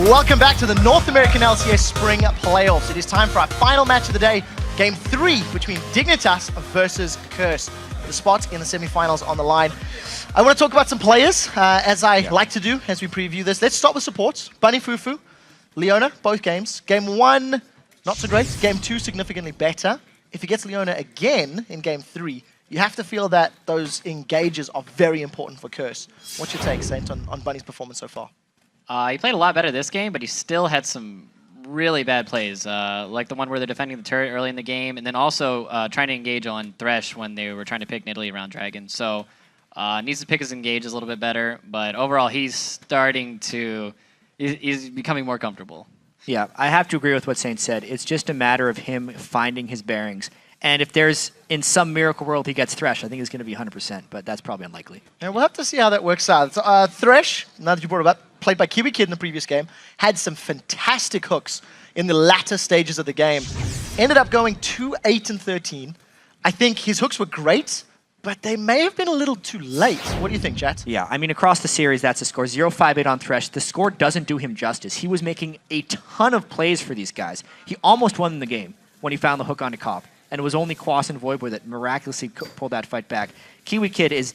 Welcome back to the North American LCS Spring Playoffs. It is time for our final match of the day, Game 3 between Dignitas versus Curse. The spots in the semifinals on the line. I want to talk about some players, as I like to do as we preview this. Let's start with supports. Bunny, FuFuu, Leona, both games. Game 1, not so great. Game 2, significantly better. If he gets Leona again in Game 3, you have to feel that those engages are very important for Curse. What's your take, Saint, on Bunny's performance so far? He played a lot better this game, but he still had some really bad plays, like the one where they're defending the turret early in the game, and then also trying to engage on Thresh when they were trying to pick Nidalee around Dragon. So needs to pick his engages a little bit better, but overall he's starting to, he's becoming more comfortable. Yeah, I have to agree with what Saint said. It's just a matter of him finding his bearings. And if there's, in some miracle world, he gets Thresh, I think it's going to be 100%, but that's probably unlikely. Yeah, we'll have to see how that works out. Thresh, now that you brought it up, played by KiWiKiD in the previous game, had some fantastic hooks in the latter stages of the game. Ended up going 2-8-13. I think his hooks were great, but they may have been a little too late. What do you think, chat? Yeah, I mean, across the series, that's a score. 0-5-8 on Thresh. The score doesn't do him justice. He was making a ton of plays for these guys. He almost won the game when he found the hook onto Cop. And it was only Quas and Voyboy that miraculously pulled that fight back. KiWiKiD is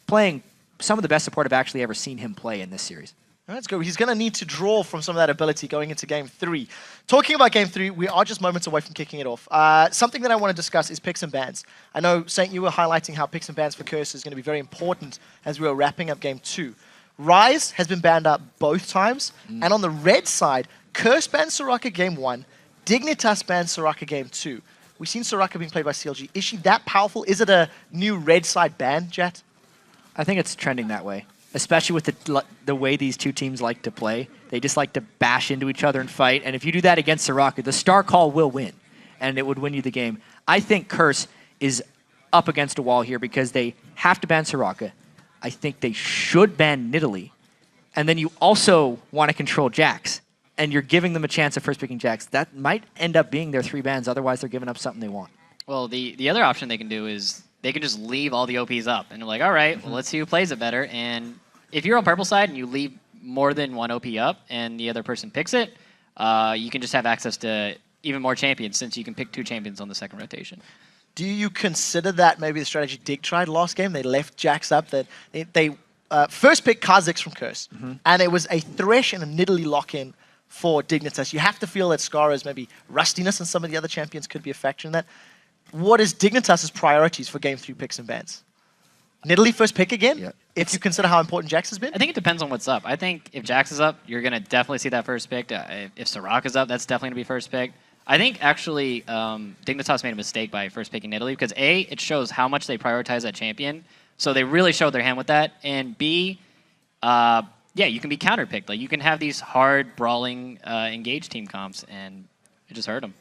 playing some of the best support I've actually ever seen him play in this series. Let's go. He's going to need to draw from some of that ability going into Game 3. Talking about Game 3, we are just moments away from kicking it off. Something that I want to discuss is picks and bans. I know, Saint, you were highlighting how picks and bans for Curse is going to be very important as we were wrapping up Game 2. Ryze has been banned up both times. And on the red side, Curse banned Soraka Game 1, Dignitas banned Soraka Game 2. We've seen Soraka being played by CLG. Is she that powerful? Is it a new red side ban, Jet? I think it's trending that way, especially with the way these two teams like to play. They just like to bash into each other and fight. And if you do that against Soraka, the star call will win, and it would win you the game. I think Curse is up against a wall here because they have to ban Soraka. I think they should ban Nidalee. And then you also want to control Jax. And you're giving them a chance of first picking Jax. That might end up being their 3 bans. Otherwise, they're giving up something they want. Well, the other option they can do is they can just leave all the OPs up. And they're like, all right, well, let's see who plays it better. And if you're on purple side and you leave more than one OP up and the other person picks it, you can just have access to even more champions since you can pick 2 champions on the second rotation. Do you consider that maybe the strategy Dig tried last game? They left Jax up. That they first picked Kha'Zix from Curse. And it was a Thresh and a Nidalee lock-in for Dignitas. You have to feel that Scarra's maybe rustiness and some of the other champions could be a factor in that. What is Dignitas' priorities for Game 3 picks and bans? Nidalee first pick again? Yeah. If you consider how important Jax has been? I think it depends on what's up. I think if Jax is up, you're going to definitely see that first pick. If Soraka's up, that's definitely going to be first pick. I think actually Dignitas made a mistake by first picking Nidalee because A, it shows how much they prioritize that champion. So they really showed their hand with that. And B, yeah, you can be counterpicked. Like you can have these hard, brawling, engaged team comps, and it just hurt them.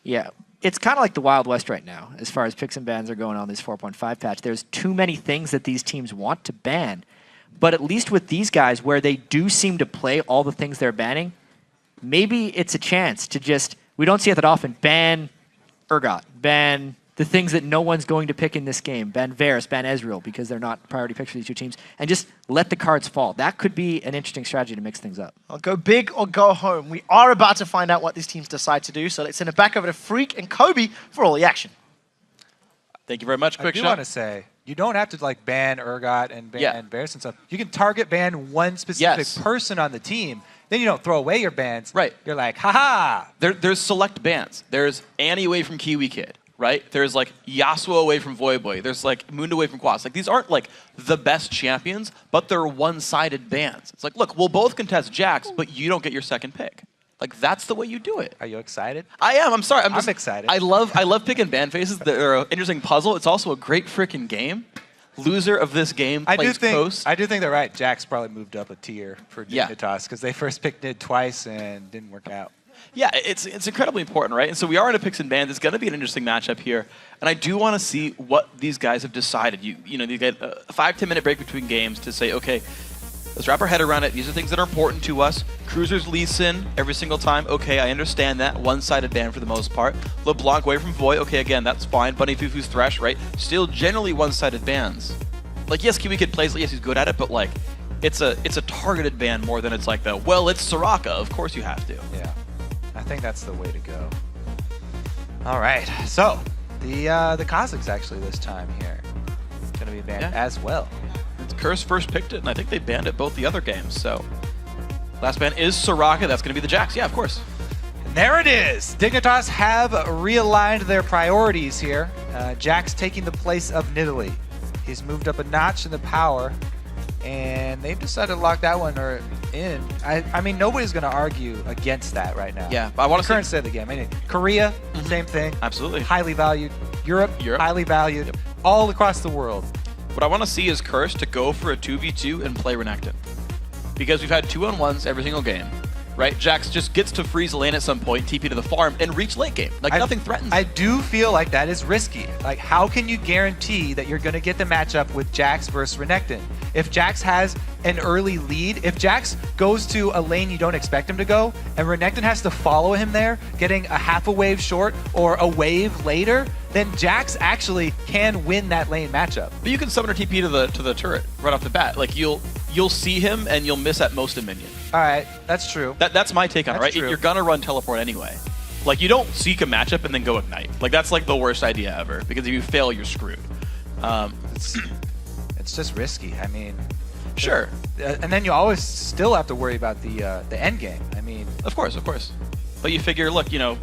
Yeah, it's kind of like the Wild West right now, as far as picks and bans are going on this 4.5 patch. There's too many things that these teams want to ban, but at least with these guys, where they do seem to play all the things they're banning, maybe it's a chance to just, we don't see it that often, ban Urgot, ban the things that no one's going to pick in this game. Ban Varus, ban Ezreal, because they're not priority picks for these two teams. And just let the cards fall. That could be an interesting strategy to mix things up. I'll go big or go home. We are about to find out what these teams decide to do, so let's send it back over to Freak and Kobe for all the action. Thank you very much, Quick I do Shot. want to say, you don't have to like ban Urgot and ban Varus and stuff. You can target ban one specific person on the team. Then you don't throw away your bans. Right. You're like, haha. There's select bans. There's Annie away from KiWiKiD. Right? There's like Yasuo away from Voyboy. There's like Mundo away from Quas. Like these aren't like the best champions, but they're one-sided bans. It's like, look, we'll both contest Jax, but you don't get your second pick. Like that's the way you do it. Are you excited? I am. I'm sorry. I'm excited. I love pick and ban phases. They're an interesting puzzle. It's also a great freaking game. Loser of this game plays Coast. I do think they're right. Jax probably moved up a tier for Dignitas because they first picked Nid twice and didn't work out. Yeah, it's incredibly important, right? And so we are in a picks and bans. It's going to be an interesting matchup here. And I do want to see what these guys have decided. You know, you get a 5-10 minute break between games to say, okay, let's wrap our head around it. These are things that are important to us. Cruisers Lee Sin every single time. Okay, I understand that. One-sided ban for the most part. LeBlanc away from Void. Okay, again, that's fine. Bunny FuFuu's Thresh, right? Still generally one-sided bans. Like, yes, KiWiKiD plays it. Yes, he's good at it, but like, it's a targeted ban more than it's like the, well, it's Soraka, of course you have to. Yeah, I think that's the way to go. All right, so the Cossacks actually this time here going to be banned as well. It's Curse first picked it, and I think they banned it both the other games. So last ban is Soraka. That's going to be the Jax. Yeah, of course. And there it is. Dignitas have realigned their priorities here. Jax taking the place of Nidalee. He's moved up a notch in the power, and they've decided to lock that one in. I mean, nobody's going to argue against that right now. Yeah, but I want to current state of the game. I mean, Korea, same thing. Absolutely. Highly valued. Europe. Highly valued. Yep. All across the world. What I want to see is Curse to go for a 2v2 and play Renekton. Because we've had 2-on-1s every single game, right? Jax just gets to freeze a lane at some point, TP to the farm, and reach late game. Like, nothing threatens I him. do feel like that is risky. Like, how can you guarantee that you're going to get the matchup with Jax versus Renekton? If Jax has an early lead, if Jax goes to a lane you don't expect him to go, and Renekton has to follow him there, getting a half a wave short or a wave later, then Jax actually can win that lane matchup. But you can summon a TP to the turret right off the bat. Like, you'll see him and you'll miss at most a minion. All right, that's true. That's my take on it, right? True. You're gonna run teleport anyway. Like, you don't seek a matchup and then go ignite. Like, that's like the worst idea ever, because if you fail, you're screwed. It's just risky. I mean, sure. And then you always still have to worry about the end game. I mean, of course. But you figure, look, you know,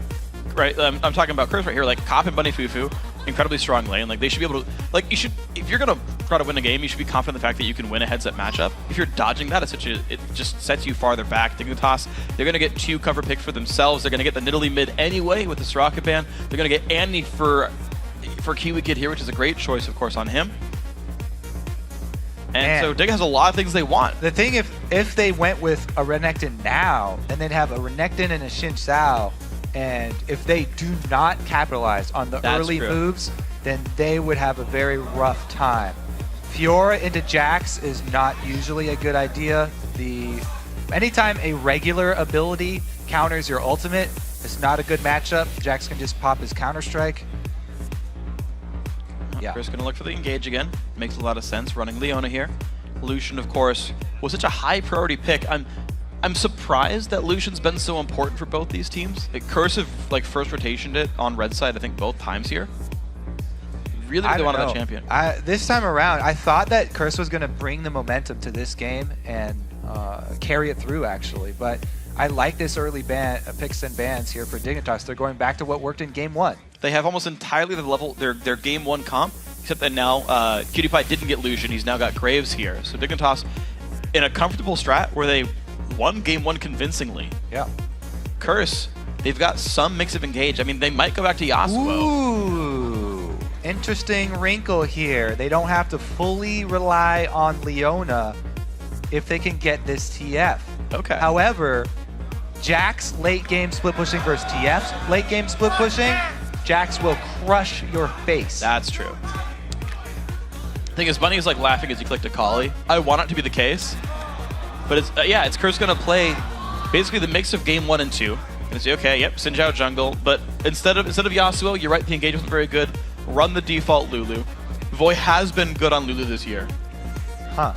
right? I'm talking about Cruz right here. Like, Cop and Bunny FuFuu, incredibly strong lane. Like, they should be able to, like, you should, if you're gonna try to win a game, you should be confident in the fact that you can win a heads-up matchup. If you're dodging that, it just sets you farther back. Dignitas, they're gonna get 2 cover picks for themselves. They're gonna get the Nidalee mid anyway with the Soraka ban. They're gonna get Andy for KiWiKiD here, which is a great choice, of course, on him. And so Dig has a lot of things they want. The thing, if they went with a Renekton now, then they'd have a Renekton and a Xin Zhao, and if they do not capitalize on the early moves, then they would have a very rough time. Fiora into Jax is not usually a good idea. Anytime a regular ability counters your ultimate, it's not a good matchup. Jax can just pop his Counter-Strike. Yeah. Chris gonna look for the engage again. Makes a lot of sense running Leona here. Lucian, of course, was such a high priority pick. I'm surprised that Lucian's been so important for both these teams. Curse have like first rotationed it on red side, I think both times here. Really wanted that champion. This time around, I thought that Curse was gonna bring the momentum to this game and carry it through actually, but I like this early picks and bans here for Dignitas. They're going back to what worked in game 1. They have almost entirely the level, their game 1 comp, except that now Imaqtpie didn't get Lucian. He's now got Graves here. So Dignitas in a comfortable strat where they won game 1 convincingly. Yeah. Curse, they've got some mix of engage. I mean, they might go back to Yasuo. Ooh, interesting wrinkle here. They don't have to fully rely on Leona if they can get this TF. Okay. However, Jax late game split pushing versus TF's late game split pushing, Jax will crush your face. That's true. The thing is, Bunny is like laughing as he clicked a Kali. I want it to be the case, but it's it's Curse gonna play basically the mix of game 1 and 2. Gonna say, okay, yep, Xin Zhao jungle, but instead of Yasuo, you're right, the engage wasn't very good. Run the default Lulu. Voy has been good on Lulu this year. Huh.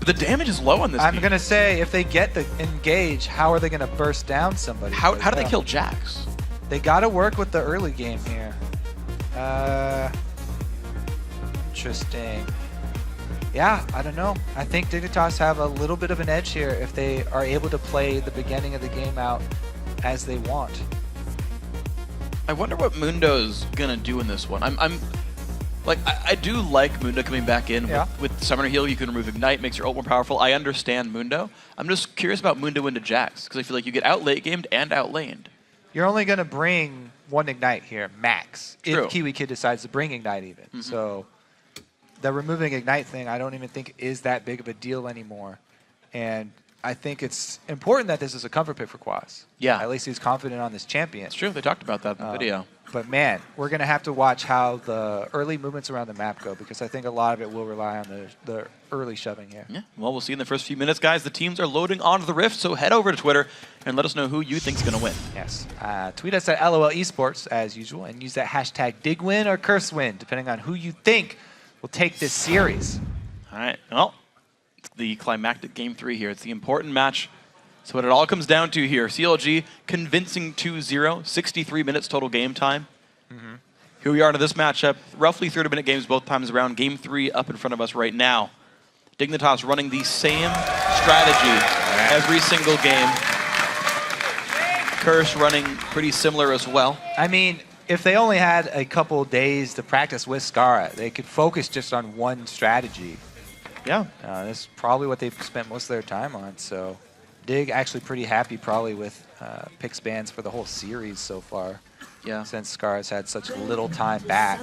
The damage is low on this I'm team. going to say, if they get the engage, how are they going to burst down somebody? How do they kill Jax? They got to work with the early game here. Interesting. Yeah, I don't know. I think Dignitas have a little bit of an edge here if they are able to play the beginning of the game out as they want. I wonder what Mundo's going to do in this one. I do like Mundo coming back in with Summoner Heal. You can remove Ignite, makes your ult more powerful. I understand Mundo. I'm just curious about Mundo into Jax, because I feel like you get out late gamed and out laned. You're only going to bring 1 Ignite here, max. True. If KiWiKiD decides to bring Ignite even. So the removing Ignite thing, I don't even think is that big of a deal anymore. And I think it's important that this is a comfort pick for Quas. Yeah. At least he's confident on this champion. It's true. They talked about that in the video. But man, we're going to have to watch how the early movements around the map go, because I think a lot of it will rely on the early shoving here. Yeah, well, we'll see in the first few minutes, guys. The teams are loading onto the Rift, so head over to Twitter and let us know who you think's going to win. Yes. Tweet us at LOL Esports, as usual, and use that hashtag DIGWin or CurseWin, depending on who you think will take this series. All right. Well, it's the climactic game 3 here. It's the important match. So what it all comes down to here, CLG convincing 2-0, 63 minutes total game time. Here we are into this matchup. Roughly 30-minute games both times around. Game 3 up in front of us right now. Dignitas running the same strategy every single game. Curse running pretty similar as well. I mean, if they only had a couple days to practice with Scarra, they could focus just on one strategy. Yeah. That's probably what they've spent most of their time on. So Dig actually pretty happy probably with picks bans for the whole series so far. Yeah. Since Scarra's had such little time back,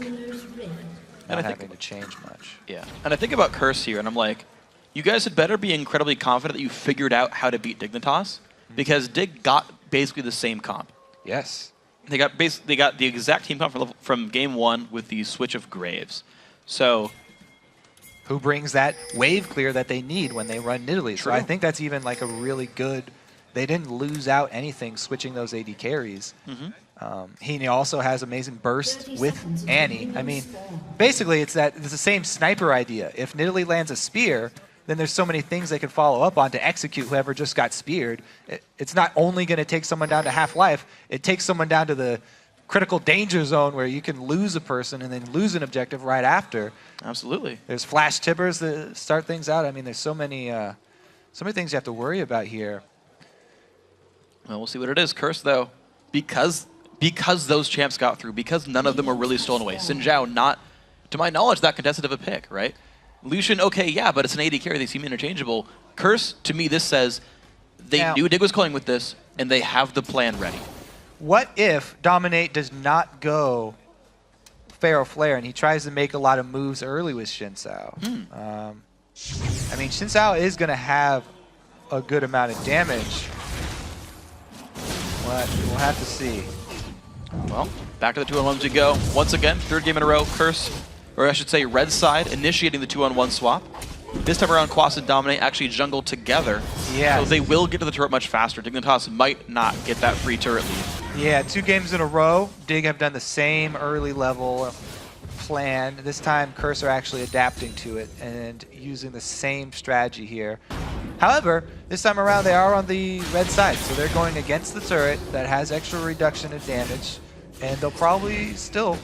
not I having to change much. Yeah. And I think about Curse here, and I'm like, you guys had better be incredibly confident that you figured out how to beat Dignitas, because Dig got basically the same comp. Yes. They got the exact team comp from game 1 with the switch of Graves. So who brings that wave clear that they need when they run Nidalee? So I think that's even like a really good. They didn't lose out anything switching those AD carries. He also has amazing burst with Annie. I mean, basically it's the same sniper idea. If Nidalee lands a spear, then there's so many things they could follow up on to execute whoever just got speared. It's not only going to take someone down to half-life, it takes someone down to the critical danger zone where you can lose a person and then lose an objective right after. Absolutely. There's flash tippers that start things out. I mean, there's so many things you have to worry about here. Well, we'll see what it is. Curse, though, because those champs got through, because none of them were really stolen away. Xin Zhao, not, to my knowledge, that contested of a pick, right? Lucian, okay, yeah, but it's an AD carry. They seem interchangeable. Curse, to me, this says they knew Dig was calling with this, and they have the plan ready. What if Dominate does not go Pharaoh Flare and he tries to make a lot of moves early with Xin Zhao? I mean, Xin Zhao is going to have a good amount of damage. We'll have to see. Well, back to the 2-on-1s we go. Once again, 3rd game in a row, Curse, or I should say Red side, initiating the 2-on-1 swap. This time around, Quas and Dominate actually jungle together. Yeah. So they will get to the turret much faster. Dignitas might not get that free turret lead. Yeah, 2 games in a row, Dig have done the same early level plan. This time, Curse are actually adapting to it and using the same strategy here. However, this time around, they are on the red side, so they're going against the turret that has extra reduction in damage, and they'll probably still,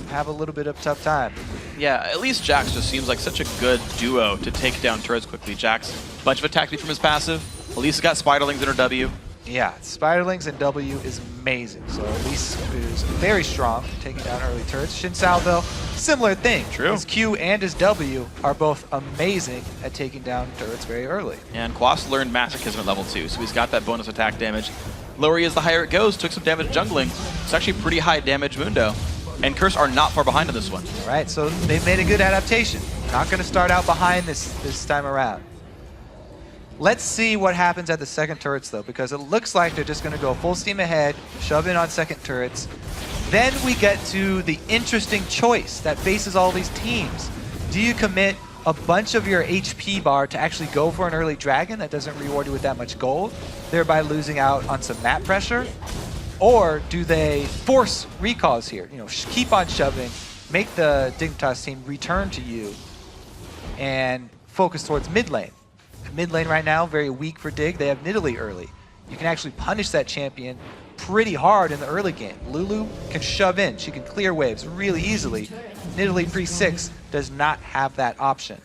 have a little bit of tough time. Yeah, at least Jax just seems like such a good duo to take down turrets quickly. Jax, bunch of attack speed from his passive. Elise got Spiderlings in her W. Yeah, Spiderlings and W is amazing. So Elise is very strong, taking down early turrets. Xin Zhao, though, similar thing. True. His Q and his W are both amazing at taking down turrets very early. And Quas learned Masochism at level 2, so he's got that bonus attack damage. Lower he is, the higher it goes. Took some damage jungling. It's actually pretty high damage Mundo. And Curse are not far behind on this one. All right, so they've made a good adaptation. Not going to start out behind this time around. Let's see what happens at the second turrets, though, because it looks like they're just going to go full steam ahead, shove in on second turrets. Then we get to the interesting choice that faces all these teams. Do you commit a bunch of your HP bar to actually go for an early dragon that doesn't reward you with that much gold, thereby losing out on some map pressure? Or do they force recalls here? Keep on shoving, make the Dignitas team return to you, and focus towards mid lane. Mid lane right now, very weak for Dig. They have Nidalee early. You can actually punish that champion pretty hard in the early game. Lulu can shove in. She can clear waves really easily. Nidalee pre-6 does not have that option.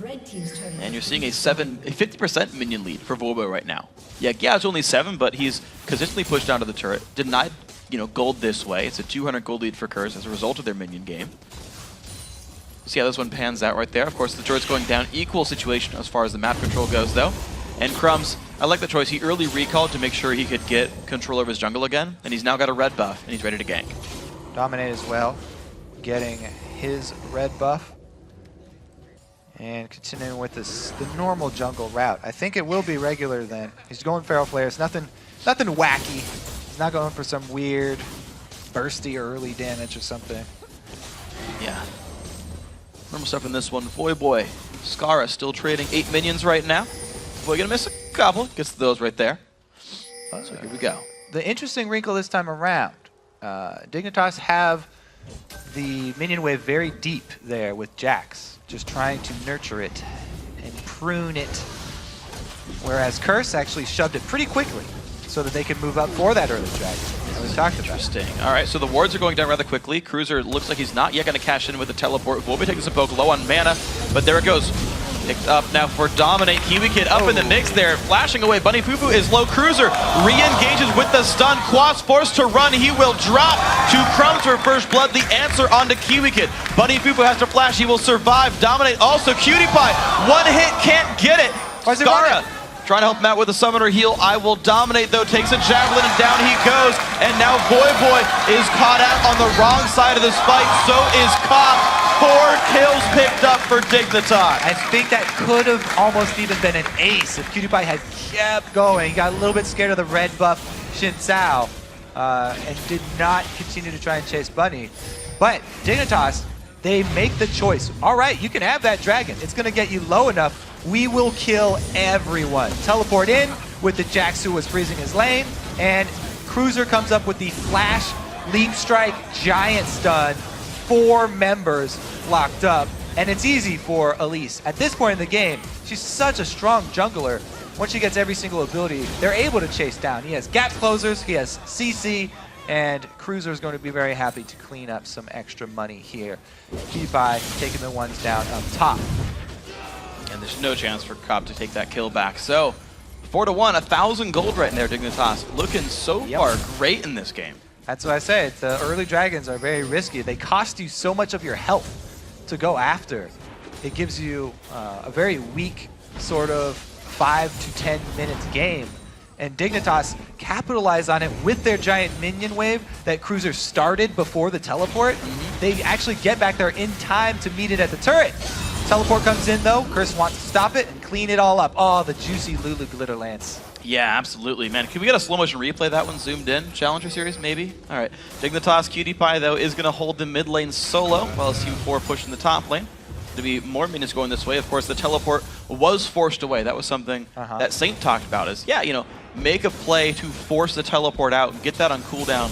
And you're seeing a 50% minion lead for Voyboy right now. Yeah, it's only 7, but he's consistently pushed down to the turret. Denied, gold this way. It's a 200 gold lead for Curse as a result of their minion game. See how this one pans out right there. Of course, the turret's going down. Equal situation as far as the map control goes, though. And Crumbzz, I like the choice. He early recalled to make sure he could get control over his jungle again, and he's now got a red buff, and he's ready to gank. Dominate as well, getting his red buff. And continuing with the normal jungle route. I think it will be regular then. He's going Feral Flare. It's nothing wacky. He's not going for some weird bursty early damage or something. Yeah. Normal stuff in this one. Voyboy. Scarra still trading 8 minions right now. Boy gonna miss a couple. Gets those right there. So here we go. The interesting wrinkle this time around. Dignitas have the minion wave very deep there with Jax. just trying to nurture it and prune it. Whereas Curse actually shoved it pretty quickly so that they could move up for that early dragon, as we talked about. Interesting. All right, so the wards are going down rather quickly. Cruiser looks like he's not yet going to cash in with the teleport. Voyboy taking some poke, low on mana, but there it goes. Picked up now for Dominate. KiWiKiD up in the mix there, flashing away. Bunny FuFuu is low. Cruiser re-engages with the stun. Quas forced to run. He will drop to Crumbzz for first blood. The answer onto KiWiKiD. Bunny FuFuu has to flash. He will survive. Dominate also. QtPie, one hit, can't get it. Scarra trying to help him out with a summoner heal. IWillDominate though takes a javelin and down he goes. And now Voyboy is caught out on the wrong side of this fight. So is Cop. 4 kills picked up for Dignitas. I think that could have almost even been an ace if QtPie had kept going. He got a little bit scared of the red buff Xin Zhao and did not continue to try and chase Bunny. But Dignitas, they make the choice. All right, you can have that dragon. It's going to get you low enough. We will kill everyone. Teleport in with the Jax who was freezing his lane, and Cruiser comes up with the flash, leap strike, giant stun. 4 members locked up, and it's easy for Elise. At this point in the game, she's such a strong jungler. Once she gets every single ability, they're able to chase down. He has gap closers, he has CC, and Cruiser is going to be very happy to clean up some extra money here. QtPie taking the ones down up top. And there's no chance for Cop to take that kill back. So, 4-1, 1,000 gold right in there, Dignitas. Looking so far great in this game. That's what I say. The early dragons are very risky. They cost you so much of your health to go after. It gives you a very weak sort of 5 to 10 minutes game. And Dignitas capitalize on it with their giant minion wave that Cruiser started before the teleport. They actually get back there in time to meet it at the turret. Teleport comes in though. Curse wants to stop it and clean it all up. Oh, the juicy Lulu Glitter Lance. Yeah, absolutely, man. Can we get a slow motion replay that one zoomed in? Challenger series, maybe? All right. Dignitas QtPie, though, is going to hold the mid lane solo while his Team 4 pushing the top lane. To be more minions going this way. Of course, the teleport was forced away. That was something that Saint talked about is, yeah, you know, make a play to force the teleport out and get that on cooldown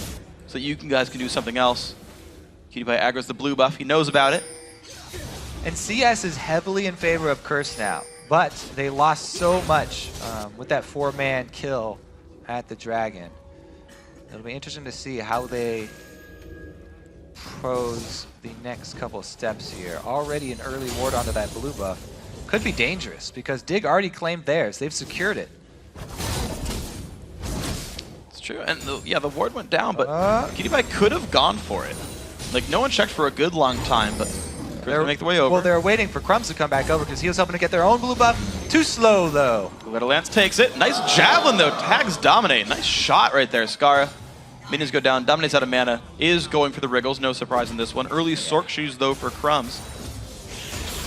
so that you guys can do something else. QtPie aggro's the blue buff. He knows about it. And CS is heavily in favor of Curse now. But they lost so much with that 4-man kill at the Dragon. It'll be interesting to see how they pose the next couple of steps here. Already an early ward onto that blue buff. Could be dangerous because Dig already claimed theirs. They've secured it. It's true. And the ward went down, but QtPie could have gone for it. Like, no one checked for a good long time, but they're make the way over. Well, they're waiting for Crumbzz to come back over because he was hoping to get their own blue buff. Too slow, though. Glitter Lance takes it. Nice javelin, though. Tags Dominate. Nice shot right there, Scarra. Minions go down. Dominate's out of mana. Is going for the Wriggles. No surprise in this one. Early Sork shoes, though, for Crumbzz.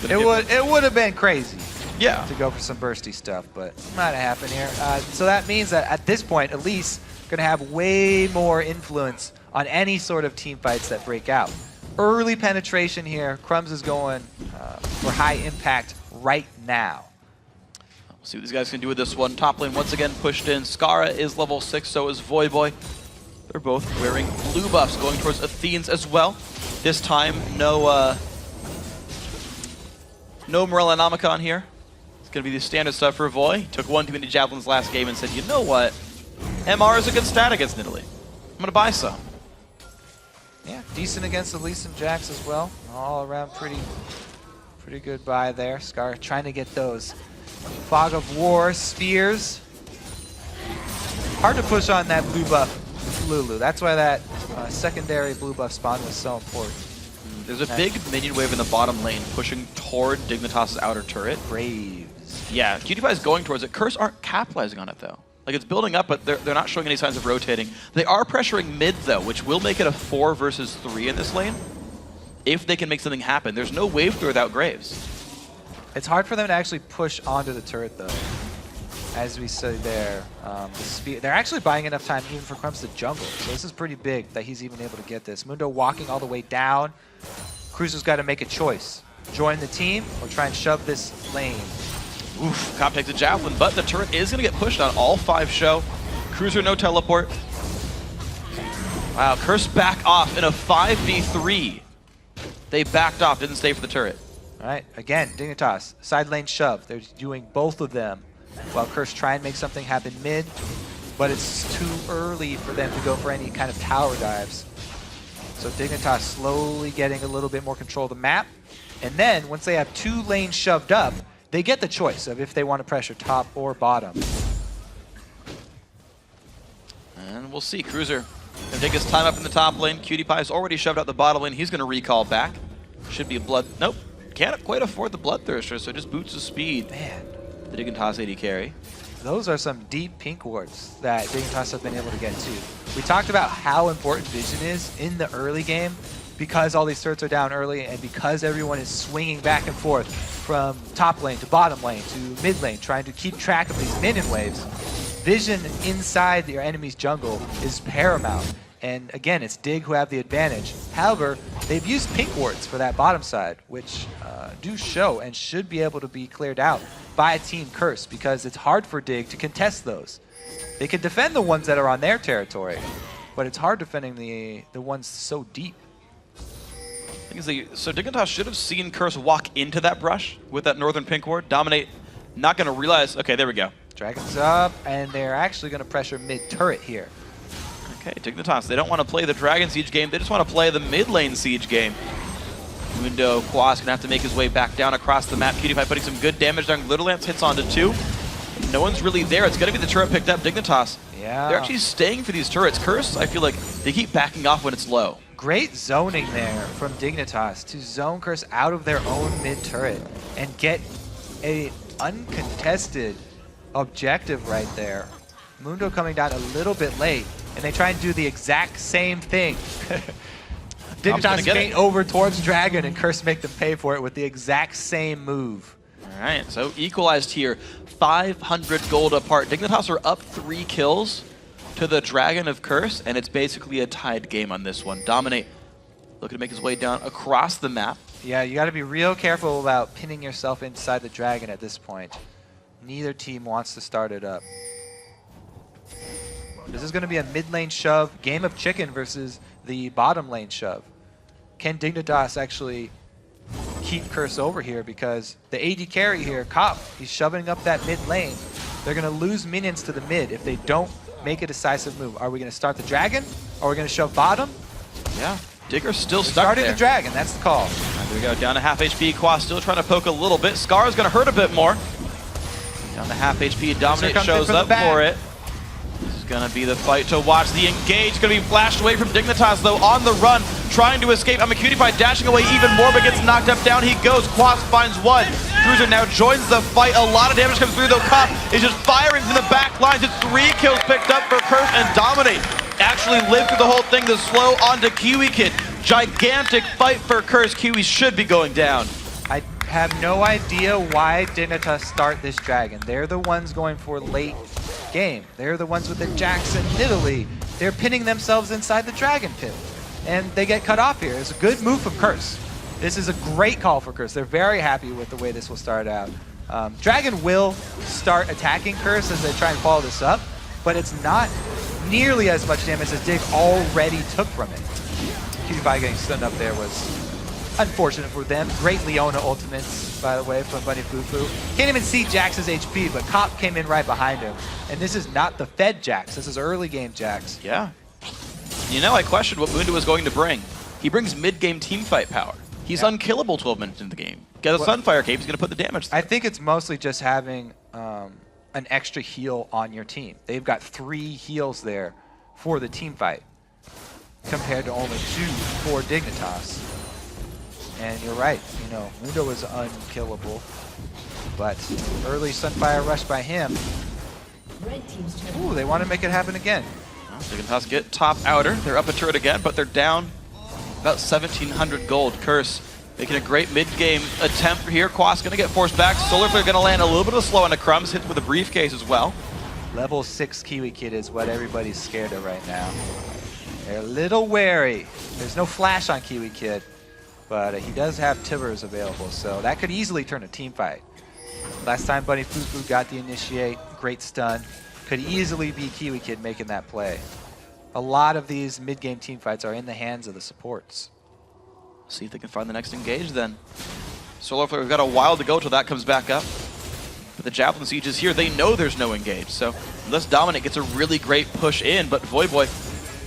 It would have been crazy. Yeah. To go for some bursty stuff, but not to happen here. So that means that at this point, Elise going to have way more influence on any sort of team fights that break out. Early penetration here. Crumbzz is going for high impact right now. We'll see what these guys can do with this one. Top lane once again pushed in. Scarra is level 6, so is Voyboy. They're both wearing blue buffs, going towards Athenes as well. This time, no Morella Namicon here. It's going to be the standard stuff for Voy. He took one too many javelins last game and said, you know what? MR is a good stat against Nidalee. I'm going to buy some. Yeah, decent against Elise and Jax as well. All around pretty good buy there. Scar trying to get those Fog of War spears. Hard to push on that blue buff Lulu. That's why that secondary blue buff spawn was so important. There's a big minion wave in the bottom lane pushing toward Dignitas' outer turret. Braves. Yeah, QtPie is going towards it. Curse aren't capitalizing on it, though. Like, it's building up, but they're not showing any signs of rotating. They are pressuring mid, though, which will make it a 4 versus 3 in this lane. If they can make something happen. There's no wave through without Graves. It's hard for them to actually push onto the turret, though. As we say there, the speed, they're actually buying enough time even for Crumbzz to jungle. So this is pretty big that he's even able to get this. Mundo walking all the way down. Cruz's got to make a choice. Join the team or try and shove this lane. Oof, Cop takes a javelin, but the turret is going to get pushed on all 5 show. Cruiser, no teleport. Wow, Curse back off in a 5v3. They backed off, didn't stay for the turret. All right, again, Dignitas, side lane shove. They're doing both of them while Curse try and make something happen mid, but it's too early for them to go for any kind of tower dives. So Dignitas slowly getting a little bit more control of the map. And then once they have 2 lanes shoved up, they get the choice of if they want to pressure top or bottom. And we'll see. Cruiser gonna take his time up in the top lane. QtPie's already shoved out the bottom lane. He's gonna recall back. Should be a blood. Nope. Can't quite afford the Bloodthirster, so just boots the speed. Man, The Dignitas AD carry. those are some deep pink wards that Dignitas have been able to get to. We talked about how important vision is in the early game because all these turrets are down early and because everyone is swinging back and forth from top lane to bottom lane to mid lane, trying to keep track of these minion waves. Vision inside your enemy's jungle is paramount. And again, it's Dig who have the advantage. However, they've used pink wards for that bottom side, which do show and should be able to be cleared out by Team Curse because it's hard for Dig to contest those. They can defend the ones that are on their territory, but it's hard defending the ones so deep. So Dignitas should have seen Curse walk into that brush with that northern pink ward. Dominate, not going to realize. Okay, there we go. Dragon's up, and they're actually going to pressure mid-turret here. Okay, Dignitas, they don't want to play the Dragon Siege game. They just want to play the mid lane Siege game. Quas going to have to make his way back down across the map. QtPie putting some good damage down. Glitterlance hits onto 2. No one's really there. It's going to be the turret picked up. Dignitas. Yeah. They're actually staying for these turrets. Curse, I feel like they keep backing off when it's low. Great zoning there from Dignitas to zone Curse out of their own mid-turret and get a uncontested objective right there. Mundo coming down a little bit late, and they try and do the exact same thing. Dignitas faint over towards Dragon, and Curse make them pay for it with the exact same move. All right, so equalized here. 500 gold apart. Dignitas are up 3 kills to the Dragon of Curse, and it's basically a tied game on this one. Dominate looking to make his way down across the map. Yeah, you got to be real careful about pinning yourself inside the Dragon at this point. Neither team wants to start it up. This is going to be a mid lane shove, game of chicken versus the bottom lane shove. Can Dignitas actually keep Curse over here? Because the AD carry here, Cop, he's shoving up that mid lane. They're going to lose minions to the mid if they don't make a decisive move. Are we going to start the Dragon? Or are we going to shove bottom? Yeah, Digger's still We're stuck starting there. the Dragon, that's the call. Right, there we go, down to half HP. Quas still trying to poke a little bit. Scarra's going to hurt a bit more. Down to half HP. Dominate shows up for it. This is going to be the fight to watch. The engage going to be flashed away from Dignitas, though, on the run, trying to escape. IMaqtpie dashing away even more, but gets knocked up. Down he goes. Quas finds one. Cruiser now joins the fight. A lot of damage comes through, though. Cop is just firing from the back lines. It's 3 kills picked up for Curse, and Dominate actually lived through the whole thing. The slow onto KiWiKiD. Gigantic fight for Curse. Kiwi should be going down. I have no idea why Dignitas start this Dragon. They're the ones going for late game. They're the ones with the Jax and Nidalee. They're pinning themselves inside the Dragon pit. And they get cut off here. It's a good move from Curse. This is a great call for Curse. They're very happy with the way this will start out. Dragon will start attacking Curse as they try and follow this up, but it's not nearly as much damage as Dig already took from it. QtPie getting stunned up there was unfortunate for them. Great Leona ultimates, by the way, from Bunny FuFuu. Can't even see Jax's HP, but Cop came in right behind him. And this is not the fed Jax. This is early game Jax. Yeah. You know, I questioned what Mundo was going to bring. He brings mid-game teamfight power. He's unkillable 12 minutes into the game. Get a Sunfire Cape, he's going to put the damage through. I think it's mostly just having an extra heal on your team. They've got 3 heals there for the team fight, compared to only 2 for Dignitas. And you're right, you know, Mundo is unkillable, but early Sunfire rush by him. Ooh, they want to make it happen again. Dignitas get top outer. They're up a turret again, but they're down about 1,700 gold. Curse making a great mid-game attempt here. Quas going to get forced back. Solar Flare going to land a little bit of slow on the Crumbzz, hit with a briefcase as well. Level 6 KiWiKiD is what everybody's scared of right now. They're a little wary. There's no flash on KiWiKiD, but he does have Tivers available, so that could easily turn a team fight. Last time Bunny FuFuu got the initiate, great stun. Could easily be KiWiKiD making that play. A lot of these mid-game team fights are in the hands of the supports. See if they can find the next engage then. Solar Flare, we've got a while to go till that comes back up. But the Javelin Siege is here. They know there's no engage, so unless Dominate gets a really great push in, but Voyboy,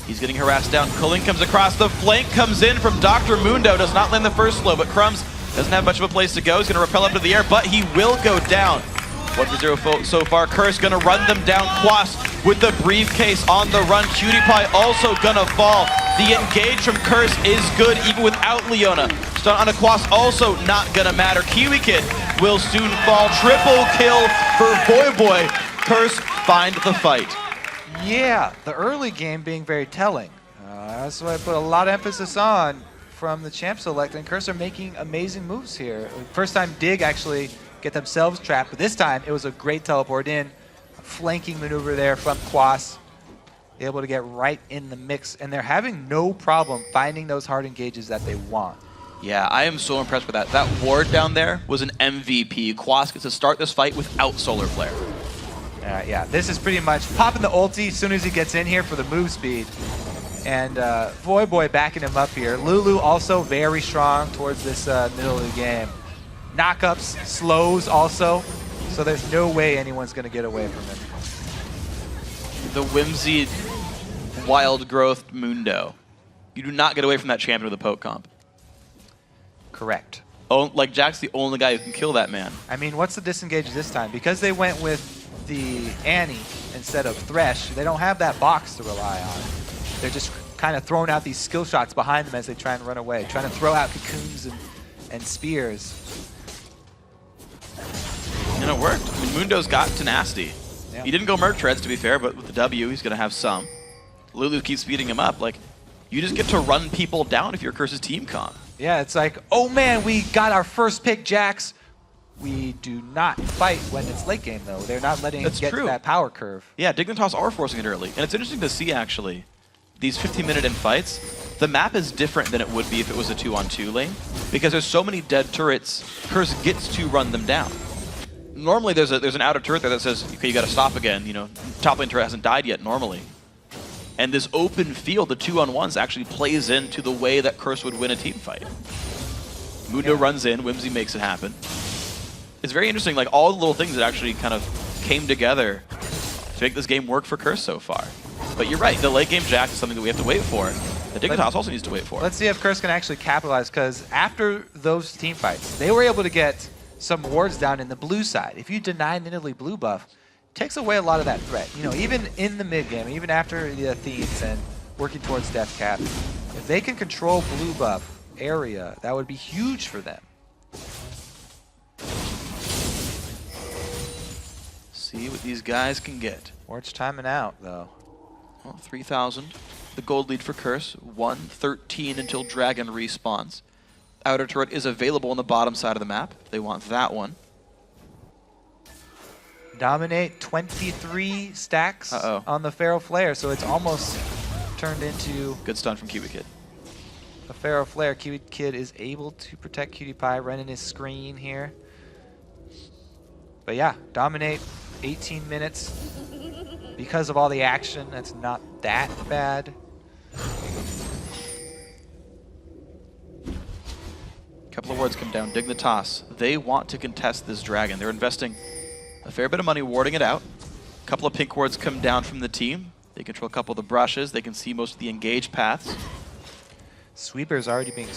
he's getting harassed down. Kulin comes across, the flank comes in from Dr. Mundo, does not land the first slow, but Crumbzz doesn't have much of a place to go. He's gonna rappel up to the air, but he will go down. 1-0 so far. Curse gonna run them down. Quas with the briefcase on the run. KiWiKiD also gonna fall. The engage from Curse is good even without Leona. Stun on a Quas also not gonna matter. KiWiKiD will soon fall. Triple kill for Voyboy. Curse find the fight. Yeah, the early game being very telling. That's what I put a lot of emphasis on from the champ select, and Curse are making amazing moves here. First time Dig actually get themselves trapped, but this time it was a great teleport in, a flanking maneuver there from Quas, able to get right in the mix, and they're having no problem finding those hard engages that they want. Yeah, I am so impressed with that. That ward down there was an MVP. Quas gets to start this fight without Solar Flare. Yeah, this is pretty much popping the ulti as soon as he gets in here for the move speed. And Voyboy backing him up here. Lulu also very strong towards this middle of the game. Knockups, slows also, so there's no way anyone's going to get away from him. The whimsy, wild growth Mundo. You do not get away from that champion with a poke comp. Correct. Oh, like Jack's the only guy who can kill that man. I mean, what's the disengage this time? Because they went with the Annie instead of Thresh, they don't have that box to rely on. They're just kind of throwing out these skill shots behind them as they try and run away, trying to throw out cocoons and spears. And it worked. I mean, Mundo's got tenacity. Yeah. He didn't go Merc Treads, to be fair, but with the W, he's going to have some. Lulu keeps speeding him up. Like, you just get to run people down if you're Curse's team comp. Yeah, it's like, oh man, we got our first pick, Jax. We do not fight when it's late game, though. They're not letting it get to that power curve. Yeah, Dignitas are forcing it early. And it's interesting to see, actually, these 15-minute in fights, the map is different than it would be if it was a 2-on-2 lane, because there's so many dead turrets, Curse gets to run them down. Normally there's an outer turret there that says, okay, you gotta stop again, you know, top lane turret hasn't died yet normally. And this open field, the 2-on-1s, actually plays into the way that Curse would win a team fight. Mundo runs in, Whimsy makes it happen. It's very interesting, like all the little things that actually kind of came together to make this game work for Curse so far. But you're right, the late game Jack is something that we have to wait for. The Dignitas also needs to wait for. Let's see if Curse can actually capitalize, because after those team fights, they were able to get some wards down in the blue side. If you deny Nidalee blue buff, it takes away a lot of that threat. You know, even in the mid game, even after the Themes and working towards death cap, if they can control blue buff area, that would be huge for them. See what these guys can get. Wards timing out, though. Well, 3,000. The gold lead for Curse. 113 until Dragon respawns. Outer turret is available on the bottom side of the map if they want that one. Dominate 23 stacks on the Feral Flare, so it's almost turned into good stun from KiWiKiD. A Feral Flare. KiWiKiD is able to protect QtPie, running his screen here. But yeah, Dominate 18 minutes. Because of all the action, that's not that bad. Couple of wards come down. Dignitas, they want to contest this dragon. They're investing a fair bit of money warding it out. A couple of pink wards come down from the team. They control a couple of the brushes. They can see most of the engage paths. Sweeper's already being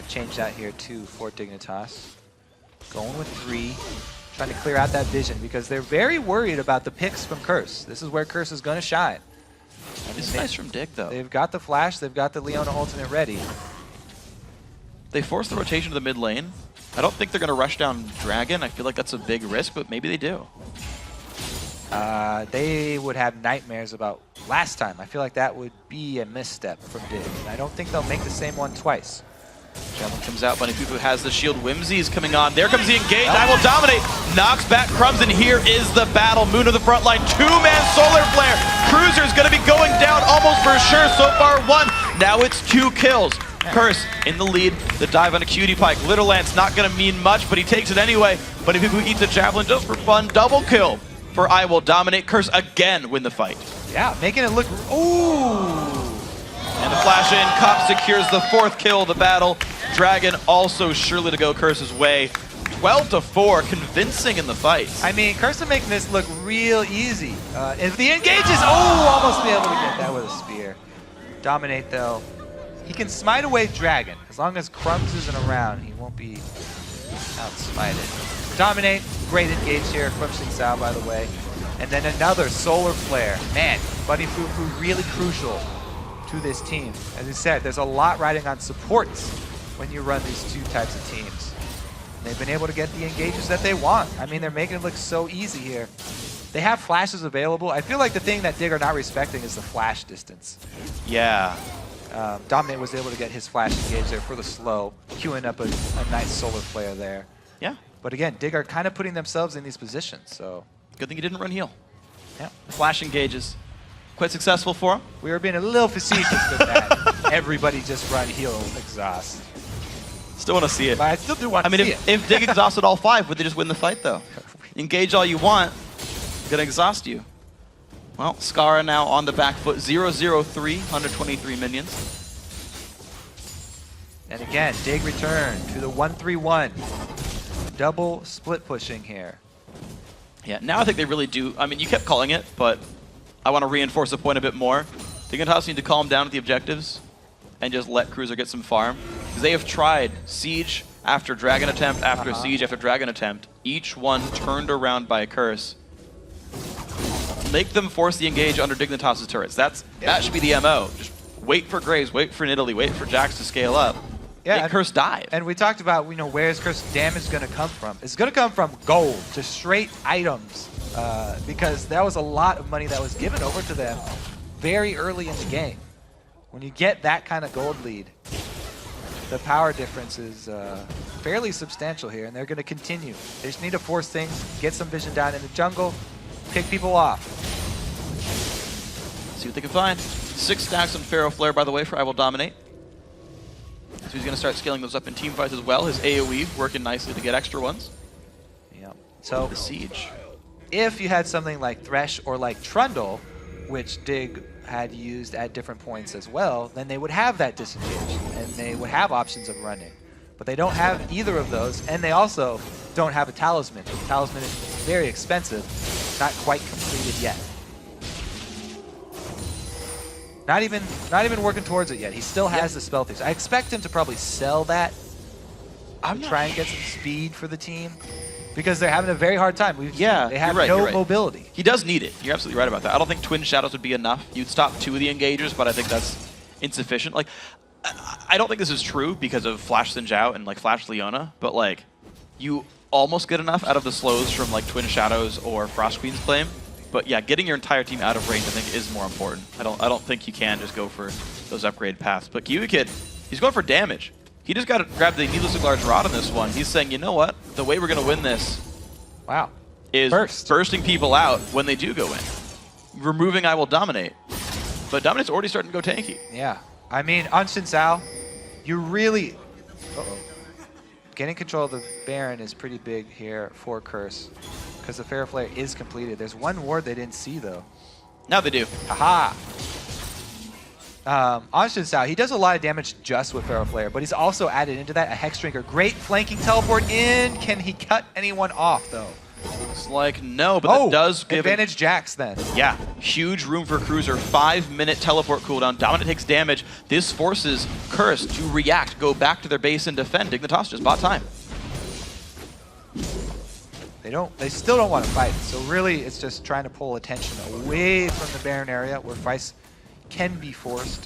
changed out here too for Dignitas. Going with 3, trying to clear out that vision because they're very worried about the picks from Curse. This is where Curse is going to shine. This is nice from Dig, though. They've got the flash. They've got the Leona ultimate ready. They force the rotation to the mid lane. I don't think they're going to rush down Dragon. I feel like that's a big risk, but maybe they do. They would have nightmares about last time. I feel like that would be a misstep from Dig. And I don't think they'll make the same one twice. Javelin comes out, Bunny FuFuu has the shield. Whimsy is coming on. There comes the engage. IWillDominate knocks back Crumbzz, and here is the battle. Moon to the front line. 2-man Solar Flare. Cruiser's going to be going down almost for sure. So far, 1. Now it's 2 kills. Curse in the lead. The dive on a QtPie. Glitterlance not going to mean much, but he takes it anyway. Bunny FuFuu eats a Javelin just for fun. Double kill for IWillDominate. Curse again win the fight. Yeah, making it look... Ooh! And the flash in. Cop secures the 4th kill of the battle. Dragon also surely to go Curse's way. 12-4, convincing in the fight. I mean, Curse is making this look real easy. If the engages, oh, almost be able to get that with a spear. Dominate though. He can smite away Dragon. As long as Crumbzz isn't around, he won't be outsmited. Dominate, great engage here. Crumbzz Sao, by the way. And then another Solar Flare. Man, Buddy FuFuu really crucial to this team. As I said, there's a lot riding on supports when you run these two types of teams. And they've been able to get the engages that they want. I mean, they're making it look so easy here. They have flashes available. I feel like the thing that DIG are not respecting is the flash distance. Yeah. Dominate was able to get his flash engage there for the slow, queuing up a nice Solar Flare there. Yeah. But again, DIG are kind of putting themselves in these positions, so. Good thing he didn't run heal. Yeah. Flash engages. Quite successful for him. We were being a little facetious with that. Everybody just run heal exhaust. Still want to see it. But I still do want to see it. If DIG exhausted all 5, would they just win the fight though? Engage all you want, gonna exhaust you. Well, Scarra now on the back foot, 0-0-3, 123 minions. And again, DIG return to the 1-3-1. Double split pushing here. Yeah, now I think they really do. I mean, you kept calling it, but I want to reinforce the point a bit more. Dignitas need to calm down with the objectives and just let Cruiser get some farm. Because they have tried siege after dragon attempt after siege after dragon attempt. Each one turned around by a curse. Make them force the engage under Dignitas' turrets. That should be the MO. Just wait for Graves, wait for Nidalee, wait for Jax to scale up. Yeah, make Curse dive. And we talked about, where's Curse damage going to come from? It's going to come from gold, just straight items, because that was a lot of money that was given over to them very early in the game. When you get that kind of gold lead, the power difference is fairly substantial here, and they're going to continue. They just need to force things, get some vision down in the jungle, pick people off. See what they can find. 6 stacks on Pharaoh Flare, by the way, for IWillDominate. So he's going to start scaling those up in team fights as well. His AoE working nicely to get extra ones. Yeah. So the siege. If you had something like Thresh or like Trundle, which DIG had used at different points as well, then they would have that disengage and they would have options of running. But they don't have either of those, and they also don't have a talisman. The talisman is very expensive, not quite completed yet. Not even working towards it yet. He still has the spell things. I expect him to probably sell that. Try and get some speed for the team, because they're having a very hard time. They have no mobility. He does need it. You're absolutely right about that. I don't think Twin Shadows would be enough. You'd stop 2 of the engagers, but I think that's insufficient. Like, I don't think this is true because of Flash Xin Zhao and like Flash Leona, but like, you almost get enough out of the slows from like Twin Shadows or Frost Queen's Claim. But yeah, getting your entire team out of range, I think, is more important. I don't think you can just go for those upgrade paths. But KiWiKiD, he's going for damage. He just got to grab the needlessly large rod on this one. He's saying, you know what? The way we're going to win this is bursting people out when they do go in. Removing IWillDominate. But Dominate's already starting to go tanky. Yeah. I mean, on Xin Zhao, you really... Getting control of the Baron is pretty big here for Curse, because the Pharaoh Flare is completed. There's one ward they didn't see, though. Now they do. Aha! On Xin Zhao, he does a lot of damage just with Pharaoh Flare, but he's also added into that a Hex Drinker. Great flanking teleport in. Can he cut anyone off, though? Looks like no, but that does give advantage Jax then. Yeah, huge room for Cruiser. 5-minute teleport cooldown. Dominate takes damage. This forces Curse to react, go back to their base and defend. Dignitas just bought time. They still don't want to fight. So really, it's just trying to pull attention away from the Baron area where fights can be forced.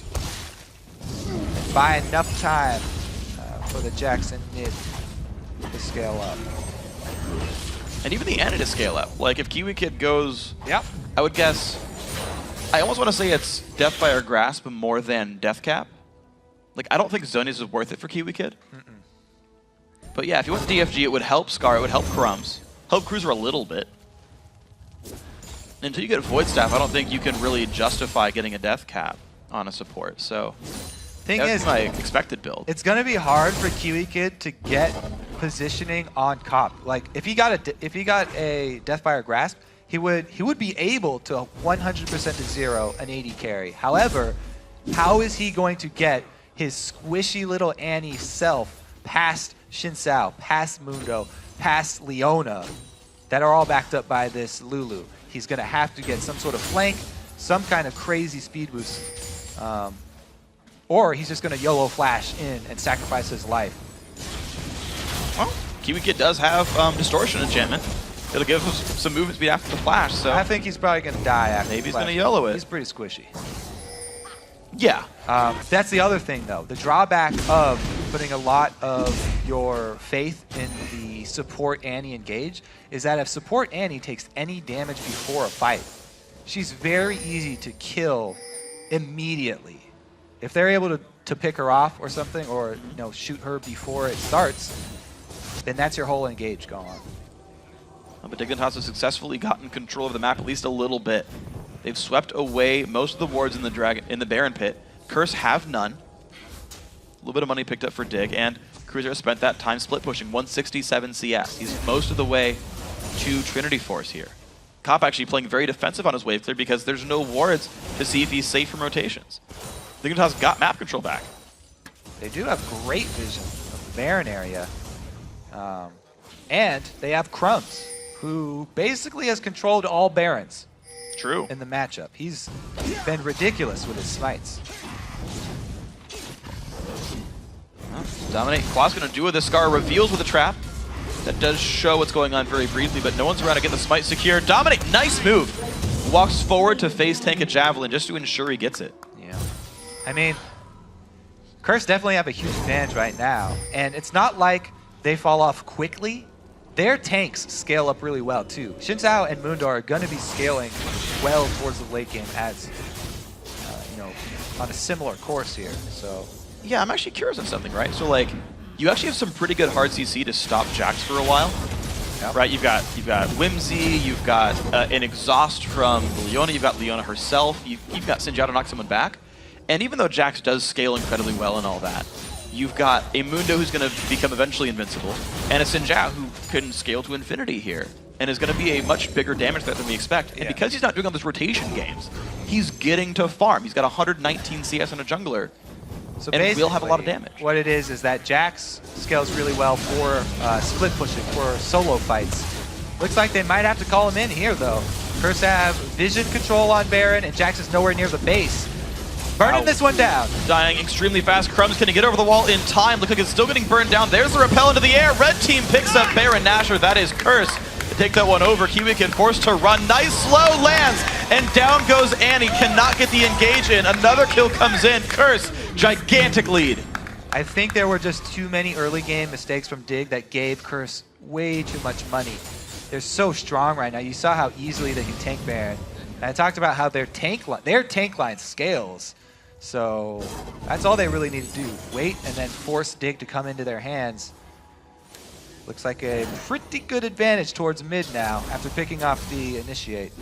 And buy enough time for the Jackson mid to scale up. And even the Ana to scale up. Like, if KiWiKiD goes, I would guess, I almost want to say it's Deathfire Grasp more than Death Cap. Like, I don't think Zonius is worth it for KiWiKiD. But yeah, if you went DFG, it would help Scarra, it would help Crumbzz, help Cruiser a little bit. Until you get Void Staff, I don't think you can really justify getting a Death Cap on a support. So, that's my expected build. It's going to be hard for KiWiKiD to get positioning on Cop. Like, if he got a Deathfire Grasp, he would be able to 100% to 0 an 80 carry. However, how is he going to get his squishy little Annie self past Xinsao, past Mundo, past Leona, that are all backed up by this Lulu. He's going to have to get some sort of flank, some kind of crazy speed boost, or he's just going to YOLO flash in and sacrifice his life. Well, KiWiKiD does have Distortion Enchantment. It'll give us some movement speed after the flash, so I think he's probably going to die after maybe the he's flash. going to YOLO it. He's pretty squishy. Yeah. That's the other thing, though. The drawback of putting a lot of your faith in the support Annie engage is that if support Annie takes any damage before a fight, she's very easy to kill immediately. If they're able to pick her off or something, or shoot her before it starts, then that's your whole engage gone. But Dignitas has successfully gotten control of the map at least a little bit. They've swept away most of the wards in the Baron pit. Curse have none. A little bit of money picked up for Dig, and Cruiser has spent that time split pushing 167 CS. He's most of the way to Trinity Force here. Cop actually playing very defensive on his wave clear because there's no wards to see if he's safe from rotations. Dignitas got map control back. They do have great vision of the Baron area. And they have Crumbzz, who basically has controlled all Barons. True. In the matchup. He's been ridiculous with his smites. Dominate. Quas going to do with the Scarra, reveals with a trap. That does show what's going on very briefly, but no one's around to get the smite secure. Dominate, nice move. Walks forward to face tank a Javelin just to ensure he gets it. Yeah. I mean, Curse definitely have a huge advantage right now, and it's not like they fall off quickly. Their tanks scale up really well too. Xinsao and Mundo are going to be scaling well towards the late game as, on a similar course here. So yeah, I'm actually curious on something, right? So like, you actually have some pretty good hard CC to stop Jax for a while, yep. Right? You've got Whimsy, you've got an exhaust from Leona, you've got Leona herself, you've got Sinjao to knock someone back, and even though Jax does scale incredibly well and all that, you've got a Mundo who's going to become eventually invincible, and a Sinjao who can scale to infinity here, and is going to be a much bigger damage threat than we expect. Yeah. And because he's not doing all those rotation games, he's getting to farm. He's got 119 CS on a jungler, so and will have a lot of damage. What it is that Jax scales really well for split pushing, for solo fights. Looks like they might have to call him in here, though. Curse have vision control on Baron, and Jax is nowhere near the base. Burning this one down. Dying extremely fast. Crumbzz, can he get over the wall in time? Looks like it's still getting burned down. There's the repel into the air. Red team picks up Baron Nashor. That is Curse to take that one over. KiWiKiD forced to run. Nice slow lands. And down goes Annie. Cannot get the engage in. Another kill comes in. Curse, gigantic lead. I think there were just too many early game mistakes from Dig that gave Curse way too much money. They're so strong right now. You saw how easily they can tank Baron. And I talked about how their tank line scales. So that's all they really need to do. Wait and then force Dig to come into their hands. Looks like a pretty good advantage towards mid now after picking off the initiate.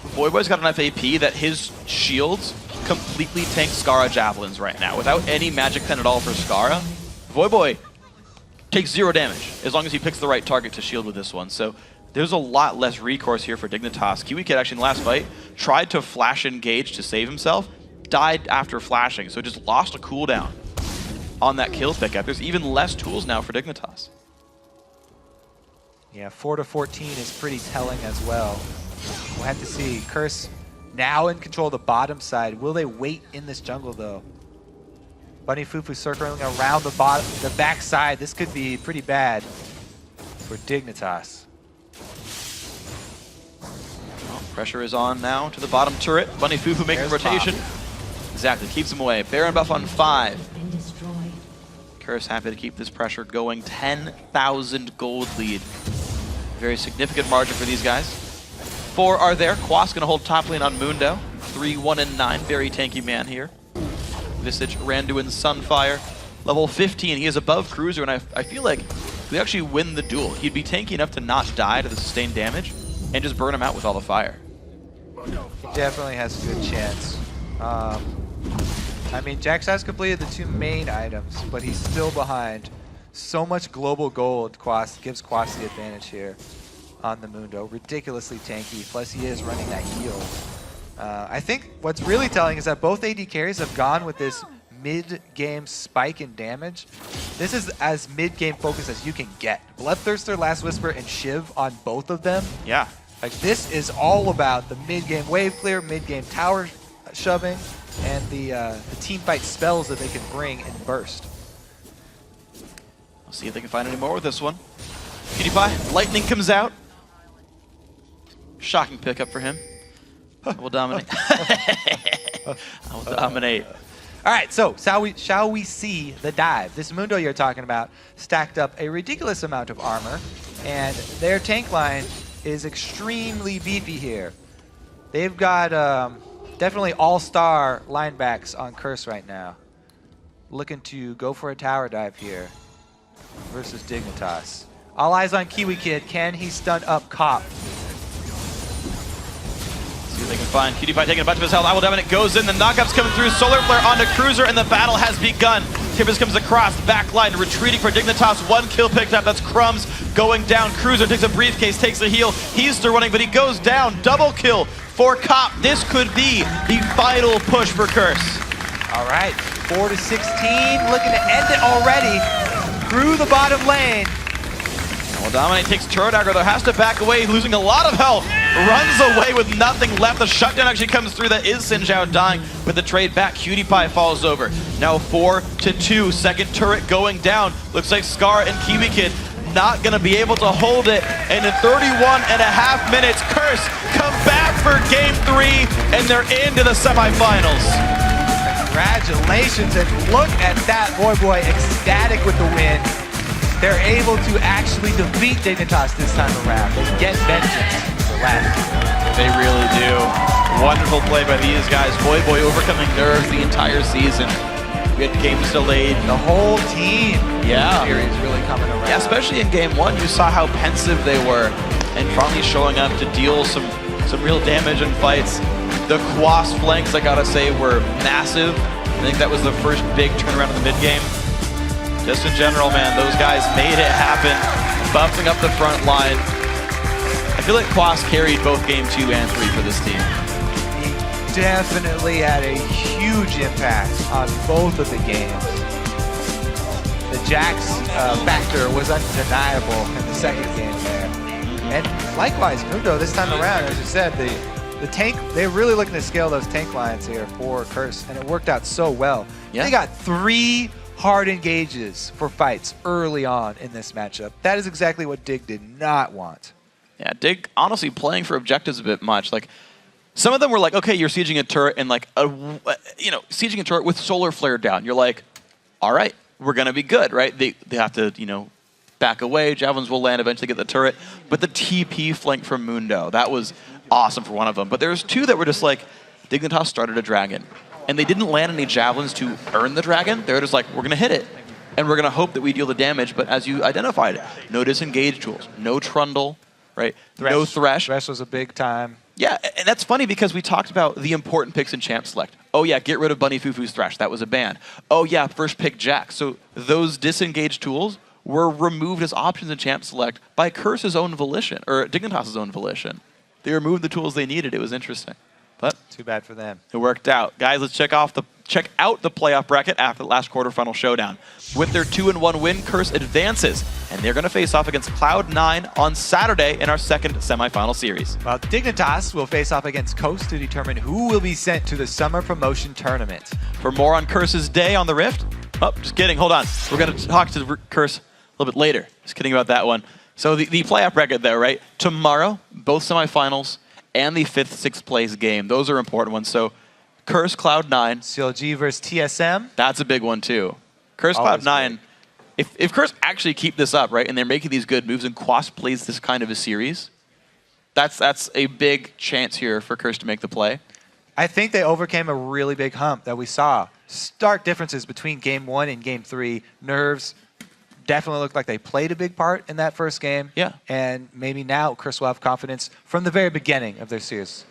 Voyboy's got enough AP that his shields completely tank Scarra Javelins right now. Without any magic pen at all for Scarra, Voyboy takes 0 damage as long as he picks the right target to shield with this one. So there's a lot less recourse here for Dignitas. KiWiKiD actually in the last fight tried to flash engage to save himself. Died after flashing, so just lost a cooldown on that kill pickup. There's even less tools now for Dignitas. Yeah, 4 to 14 is pretty telling as well. We'll have to see. Curse now in control of the bottom side. Will they wait in this jungle though? Bunny FuFuu circling around the back side. This could be pretty bad for Dignitas. Well, pressure is on now to the bottom turret. Bunny FuFuu making rotation. Exactly, keeps him away. Baron buff on 5. Curse happy to keep this pressure going. 10,000 gold lead. Very significant margin for these guys. 4 are there. Quas gonna hold top lane on Mundo. 3, 1, and 9. Very tanky man here. Visage, Randuin, Sunfire. Level 15. He is above Cruiser, and I feel like if we actually win the duel, he'd be tanky enough to not die to the sustained damage and just burn him out with all the fire. Definitely has a good chance. I mean, Jax has completed the 2 main items, but he's still behind. So much global gold gives Quas the advantage here on the Mundo. Ridiculously tanky, plus he is running that heal. I think what's really telling is that both AD carries have gone with this mid-game spike in damage. This is as mid-game focused as you can get. Bloodthirster, Last Whisper, and Shiv on both of them. Yeah. Like, this is all about the mid-game wave clear, mid-game tower shoving, and the team fight spells that they can bring and burst. We'll see if they can find any more with this one. KiWiKiD, lightning comes out. Shocking pickup for him. I will dominate. I will dominate. All right, so shall we see the dive? This Mundo you're talking about stacked up a ridiculous amount of armor, and their tank line is extremely beefy here. They've got definitely all-star linebacks on Curse right now. Looking to go for a tower dive here versus Dignitas. All eyes on KiWiKiD. Can he stun up Cop? See if they can find KiWiKiD taking a bunch of his health. IWillDominate goes in. The knockup's coming through. Solar Flare onto Cruiser, and the battle has begun. Tibbers comes across, backline, retreating for Dignitas. 1 kill picked up. That's Crumbzz going down. Cruiser takes a briefcase, takes a heal. He's still running, but he goes down. Double kill for Cop. This could be the final push for Curse. All right, 4-16, looking to end it already through the bottom lane. IWillDominate takes turret aggro, though, has to back away, losing a lot of health. Runs away with nothing left. The shutdown actually comes through. That is Sinzhao dying with the trade back. QT falls over. Now 4-2. Second turret going down. Looks like Scarra and KiWiKiD not going to be able to hold it. And in 31.5 minutes, Curse come back for Game 3, and they're into the semifinals. Congratulations, and look at that Voyboy ecstatic with the win. They're able to actually defeat Dignitas this time around. They get vengeance for last. They really do. Wonderful play by these guys. Voyboy overcoming nerves the entire season. We had games delayed. The whole team series really coming around. Yeah, especially in Game 1, you saw how pensive they were, and finally showing up to deal some real damage in fights. The Quas flanks, I gotta say, were massive. I think that was the first big turnaround in the mid-game. Just in general, man, those guys made it happen, buffing up the front line. I feel like Quas carried both Game 2 and 3 for this team. He definitely had a huge impact on both of the games. The Jax factor was undeniable in the second game there. And likewise, Mundo, this time around, as you said, the tank, they're really looking to scale those tank lines here for Curse, and it worked out so well. Yeah. They got 3 hard engages for fights early on in this matchup. That is exactly what Dig did not want. Yeah, Dig honestly playing for objectives a bit much. Like, some of them were like, okay, you're sieging a turret and like, sieging a turret with solar flare down. You're like, all right, we're gonna be good, right? They have to, back away. Javelins will land, eventually get the turret. But the TP flank from Mundo, that was awesome for one of them. But there's 2 that were just like, Dignitas started a dragon. And they didn't land any javelins to earn the dragon. They were just like, we're going to hit it. And we're going to hope that we deal the damage. But as you identified, no disengage tools, no trundle, right? No thresh. Thresh was a big time. Yeah, and that's funny because we talked about the important picks in Champ Select. Oh yeah, get rid of Bunny FuFuu's Thresh. That was a ban. Oh yeah, first pick Jack. So those disengage tools were removed as options in Champ Select by Curse's own volition, or Dignitas' own volition. They removed the tools they needed. It was interesting. But too bad for them. It worked out. Guys, let's check out the playoff bracket after the last quarterfinal showdown. With their 2-1 win, Curse advances, and they're going to face off against Cloud9 on Saturday in our second semifinal series. Well, Dignitas will face off against Coast to determine who will be sent to the Summer Promotion Tournament. For more on Curse's day on the Rift, oh, just kidding, hold on. We're going to talk to Curse a little bit later. Just kidding about that one. So the playoff bracket there, right? Tomorrow, both semifinals, and the 5th, 6th place game. Those are important ones. So Curse Cloud9. CLG versus TSM. That's a big one too. Curse Cloud9. If Curse actually keep this up, right, and they're making these good moves and Quas plays this kind of a series, that's a big chance here for Curse to make the play. I think they overcame a really big hump that we saw. Stark differences between Game 1 and Game 3. Nerves definitely looked like they played a big part in that first game. Yeah. And maybe now Curse will have confidence from the very beginning of their series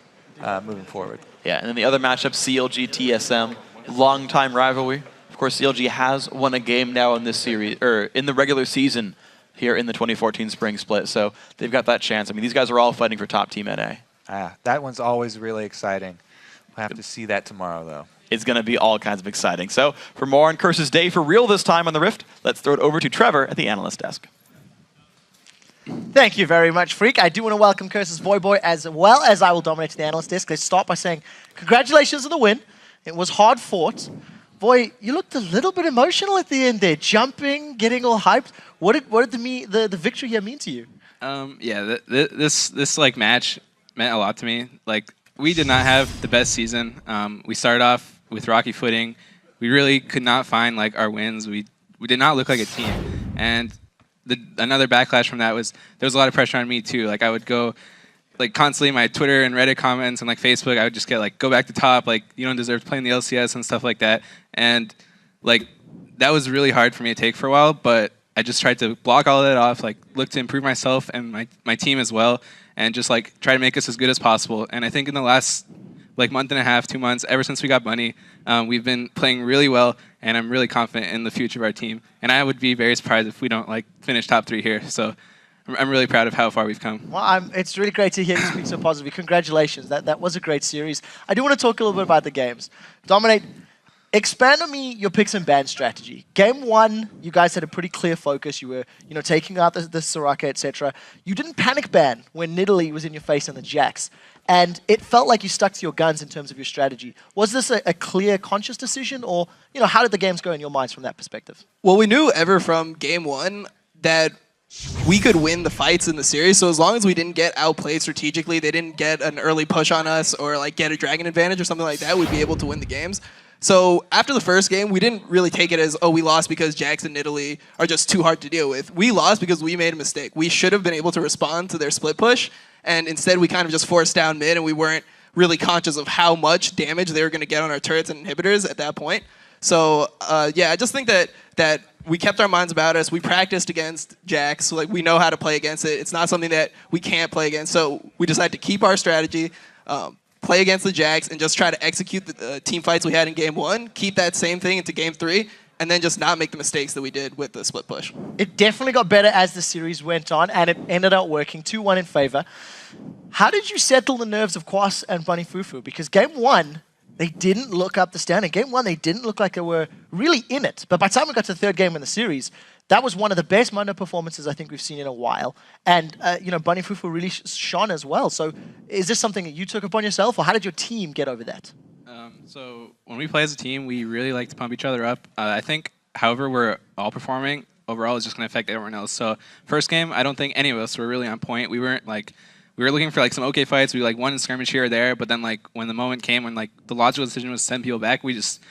moving forward. Yeah, and then the other matchup, CLG TSM, long-time rivalry. Of course, CLG has won a game now in this series, or in the regular season here in the 2014 Spring Split. So they've got that chance. I mean, these guys are all fighting for top team NA. That one's always really exciting. We'll have to see that tomorrow, though. It's going to be all kinds of exciting. So for more on Curse's day for real this time on the Rift, let's throw it over to Trevor at the analyst desk. Thank you very much, Freak. I do want to welcome Curse's Voyboy as well as IWillDominate to the analyst desk. Let's start by saying congratulations on the win. It was hard fought. Boy, you looked a little bit emotional at the end there, jumping, getting all hyped. What did the victory here mean to you? Yeah, this like match meant a lot to me. Like, we did not have the best season. We started off with rocky footing. We really could not find like our wins. We did not look like a team. And another backlash from that was there was a lot of pressure on me too. Like, I would go like constantly my Twitter and Reddit comments and like Facebook, I would just get like, go back to top, like you don't deserve to play in the LCS and stuff like that. And like that was really hard for me to take for a while, but I just tried to block all of that off, like look to improve myself and my team as well, and just like try to make us as good as possible. And I think in the last like month and a half, 2 months, ever since we got Bunny, we've been playing really well, and I'm really confident in the future of our team. And I would be very surprised if we don't like finish top 3 here. So I'm really proud of how far we've come. Well, it's really great to hear you speak so positively. Congratulations. That was a great series. I do want to talk a little bit about the games. Dominate, expand on me your picks and ban strategy. Game 1, you guys had a pretty clear focus. You were, taking out the Soraka, etc. You didn't panic ban when Nidalee was in your face on the Jax. And it felt like you stuck to your guns in terms of your strategy. Was this a clear, conscious decision, or how did the games go in your minds from that perspective? Well, we knew ever from game 1 that we could win the fights in the series. So as long as we didn't get outplayed strategically, they didn't get an early push on us or like get a dragon advantage or something like that, we'd be able to win the games. So after the first game, we didn't really take it as, oh, we lost because Jax and Nidalee are just too hard to deal with. We lost because we made a mistake. We should have been able to respond to their split push, and instead we kind of just forced down mid, and we weren't really conscious of how much damage they were going to get on our turrets and inhibitors at that point. So yeah, I just think that we kept our minds about us. We practiced against Jax, so like we know how to play against it. It's not something that we can't play against. So we decided to keep our strategy, play against the Jax, and just try to execute the team fights we had in game 1, keep that same thing into game 3, and then just not make the mistakes that we did with the split push. It definitely got better as the series went on, and it ended up working 2-1 in favor. How did you settle the nerves of Quas and Bunny FuFuu? Because game 1, they didn't look up the standing. Game 1, they didn't look like they were really in it. But by the time we got to the 3rd game in the series, that was one of the best Mundo performances I think we've seen in a while. And, Bunny FuFuu really shone as well. So is this something that you took upon yourself, or how did your team get over that? So when we play as a team, we really like to pump each other up. I think, however, we're all performing overall is just going to affect everyone else. So first game, I don't think any of us were really on point. We weren't like... We were looking for like some okay fights. We like won in skirmish here or there, but then like when the moment came when like the logical decision was to send people back, we just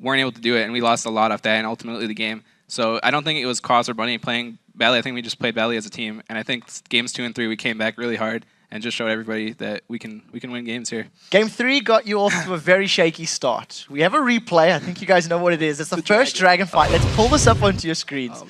weren't able to do it, and we lost a lot off that and ultimately the game. So I don't think it was Quas or Bunny playing badly. I think we just played badly as a team, and I think games 2 and 3 we came back really hard and just showed everybody that we can win games here. Game 3 got you off to a very shaky start. We have a replay. I think you guys know what it is. It's the first dragon fight. Let's pull this up onto your screens. Oh,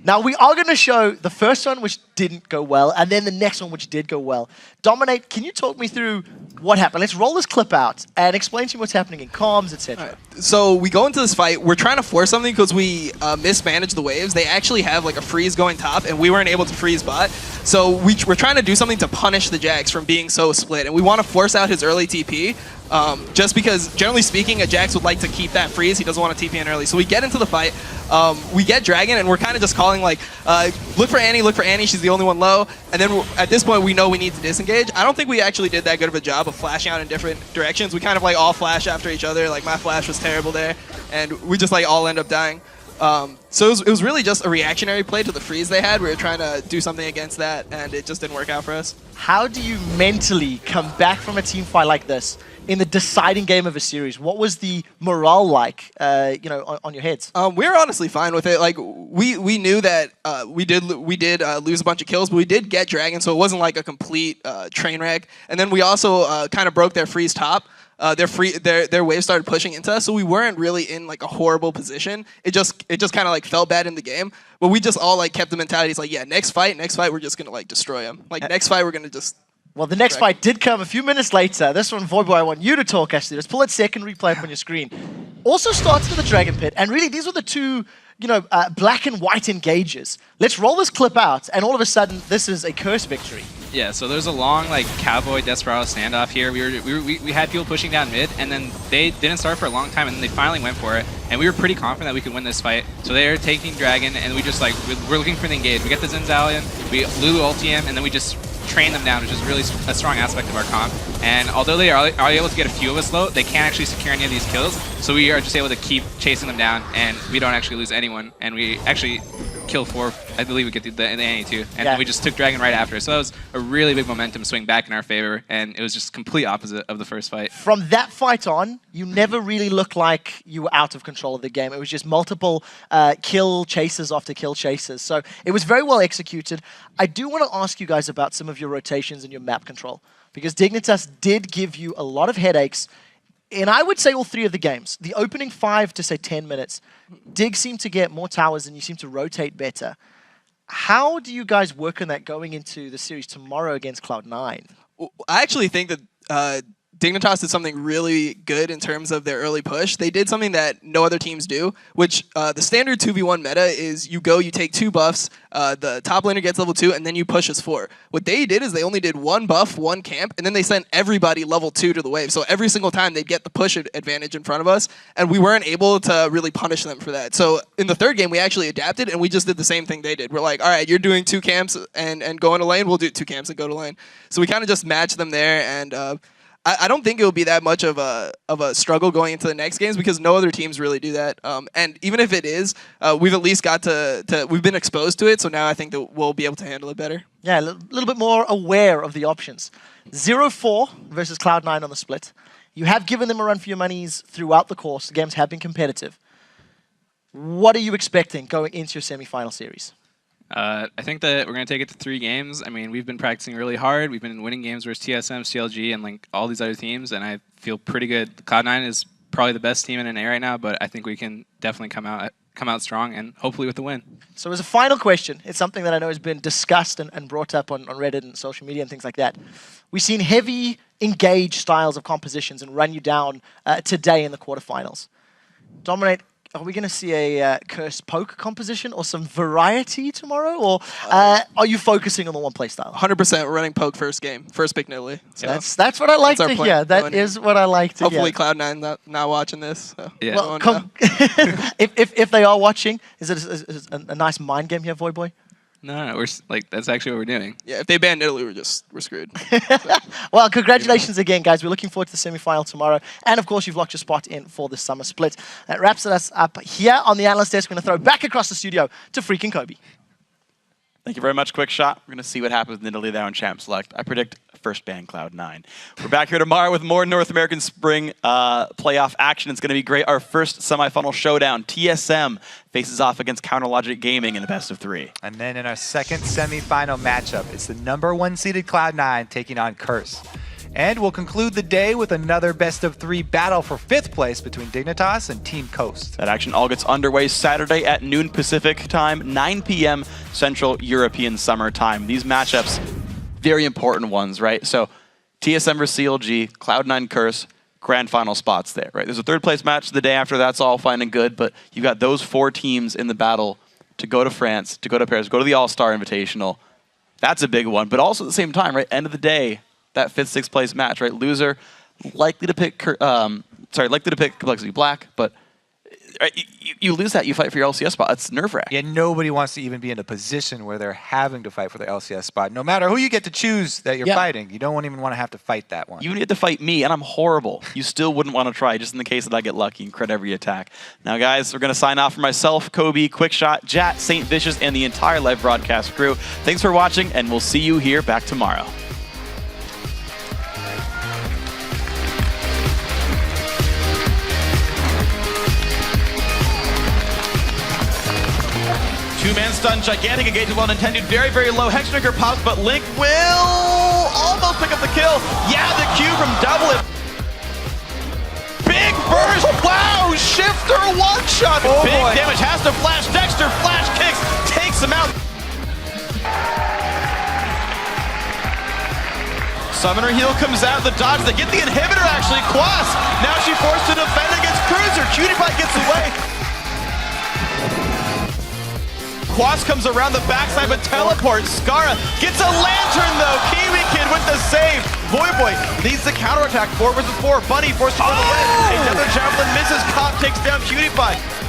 now, we are going to show the first one, which didn't go well, and then the next one, which did go well. Dominate, can you talk me through what happened? Let's roll this clip out and explain to me what's happening in comms, etc. Right. So we go into this fight. We're trying to force something because we mismanaged the waves. They actually have like a freeze going top, and we weren't able to freeze bot. So we're trying to do something to punish the Jax from being so split, and we want to force out his early TP. Just because, generally speaking, a Jax would like to keep that freeze. He doesn't want to TP in early. So we get into the fight. We get Dragon, and we're kind of just calling, like, look for Annie. She's the only one low. And then at this point, we know we need to disengage. I don't think we actually did that good of a job of flashing out in different directions. We kind of, like, all flash after each other. Like, my flash was terrible there. And we just, like, all end up dying. So it was really just a reactionary play to the freeze they had. We were trying to do something against that, and it just didn't work out for us. How do you mentally come back from a team fight like this in the deciding game of a series? What was the morale like, on your heads? We were honestly fine with it. Like we knew that we did lose a bunch of kills, but we did get Dragon, so it wasn't like a complete train wreck. And then we also kind of broke their freeze top. Their wave started pushing into us, so we weren't really in like a horrible position. It just kind of like felt bad in the game, but we just all like kept the mentality. It's like, yeah, next fight we're just gonna like destroy them. Like next fight we're gonna just. Well, the next fight did come a few minutes later. This one, Voyboy, I want you to talk, actually. Let's pull that second replay up on your screen. also starts with the Dragon Pit, and really these were the two, black and white engages. Let's roll this clip out, and all of a sudden, this is a Curse victory. Yeah, so there's a long cowboy desperado standoff here. We had people pushing down mid, and then they didn't start for a long time, and then they finally went for it, and we were pretty confident that we could win this fight. So they are taking Dragon, and we just we're looking for the engage. We get the Zinzal in, we Lulu ulti him, and then we just train them down, which is really a strong aspect of our comp. And although they are able to get a few of us low, they can't actually secure any of these kills. So we are just able to keep chasing them down, and we don't actually lose anyone. And we actually kill 4. I believe we get the Annie too. And then we just took Dragon right after. So that was a really big momentum swing back in our favor, and it was just complete opposite of the first fight. From that fight on, you never really looked like you were out of control of the game. It was just multiple kill chases after kill chases. So it was very well executed. I do want to ask you guys about some of your rotations and your map control, because Dignitas did give you a lot of headaches. And I would say all 3 of the games, the opening 5 to say 10 minutes, Dig seemed to get more towers and you seem to rotate better. How do you guys work on that going into the series tomorrow against Cloud9? I actually think that Dignitas did something really good in terms of their early push. They did something that no other teams do, which the standard 2v1 meta is you take 2 buffs, the top laner gets level 2, and then you push as 4. What they did is they only did 1 buff, 1 camp, and then they sent everybody level 2 to the wave. So every single time they'd get the push advantage in front of us, and we weren't able to really punish them for that. So in the 3rd game, we actually adapted, and we just did the same thing they did. We're like, all right, you're doing 2 camps and going to lane, we'll do 2 camps and go to lane. So we kind of just matched them there, and I don't think it will be that much of a struggle going into the next games, because no other teams really do that. And even if it is, we've at least got we've been exposed to it, so now I think that we'll be able to handle it better. Yeah, a little bit more aware of the options. 0-4 versus Cloud9 on the split. You have given them a run for your monies throughout the course. The games have been competitive. What are you expecting going into your semi-final series? I think that we're going to take it to 3 games. I mean, we've been practicing really hard. We've been winning games versus TSM, CLG, and all these other teams, and I feel pretty good. Cloud9 is probably the best team in NA right now, but I think we can definitely come out strong and hopefully with the win. So as a final question, it's something that I know has been discussed and brought up on Reddit and social media and things like that. We've seen heavy engage styles of compositions and run you down today in the quarterfinals. Dominate, are we going to see a Curse poke composition or some variety tomorrow? Or are you focusing on the one play style? 100% we're running poke first game. First pick Nidalee. So that's what I like to hear. That is what I like to hear. Hopefully Cloud9 not watching this. So yeah. Well, if they are watching, is it a nice mind game here, Voyboy? No, we're that's actually what we're doing. Yeah, if they ban Nidalee, we're screwed. Well, congratulations again, guys. We're looking forward to the semi-final tomorrow. And, of course, you've locked your spot in for the summer split. That wraps us up here on the analyst desk. We're going to throw back across the studio to freaking Kobe. Thank you very much, Quick Shot. We're going to see what happens with Nidalee there on Champ Select. I predict first ban Cloud9. We're back here tomorrow with more North American Spring playoff action. It's going to be great. Our first semifinal showdown, TSM faces off against Counterlogic Gaming in a best of 3. And then in our second semifinal matchup, it's the #1 seeded Cloud9 taking on Curse. And we'll conclude the day with another best of 3 battle for 5th place between Dignitas and Team Coast. That action all gets underway Saturday at noon Pacific time, 9 p.m. Central European Summer Time. These matchups, very important ones, right? So TSM versus CLG, Cloud9 Curse, grand final spots there, right? There's a 3rd place match the day after. That's all fine and good, but you've got those 4 teams in the battle to go to France, to go to Paris, go to the All-Star Invitational. That's a big one, but also at the same time, right? End of the day, that 5th, 6th place match, right? Loser likely to pick Complexity Black, but you lose that, you fight for your LCS spot. It's nerve-wracking. Yeah, nobody wants to even be in a position where they're having to fight for their LCS spot. No matter who you get to choose that you're fighting, you don't even want to have to fight that one. You need to fight me, and I'm horrible. You still wouldn't want to try, just in the case that I get lucky and crit every attack. Now, guys, we're going to sign off for myself, Kobe, Quickshot, Jat, St. Vicious, and the entire live broadcast crew. Thanks for watching, and we'll see you here back tomorrow. Two-man stun, gigantic engagement, well intended, very, very low. Hexdrinker pops, but Link will almost pick up the kill. Yeah, the Q from Double It. Big burst, wow, Shifter one-shot. Big damage, has to flash, Dexter flash kicks, takes him out. Summoner heal comes out, the dodge, they get the inhibitor actually, Quas. Now she forced to defend against Cruiser. KiWiKiD gets away. Quas comes around the backside but teleports. Scarra gets a lantern though. KiWiKiD with the save. Voyboy leads the counterattack. 4 versus 4. Bunny forced to run away. Another javelin misses. Cop takes down KiWiKiD.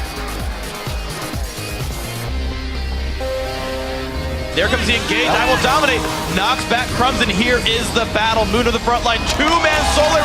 There comes the engage. IWillDominate knocks back Crumbzz, and here is the battle. Moon to the front line. 2-man solar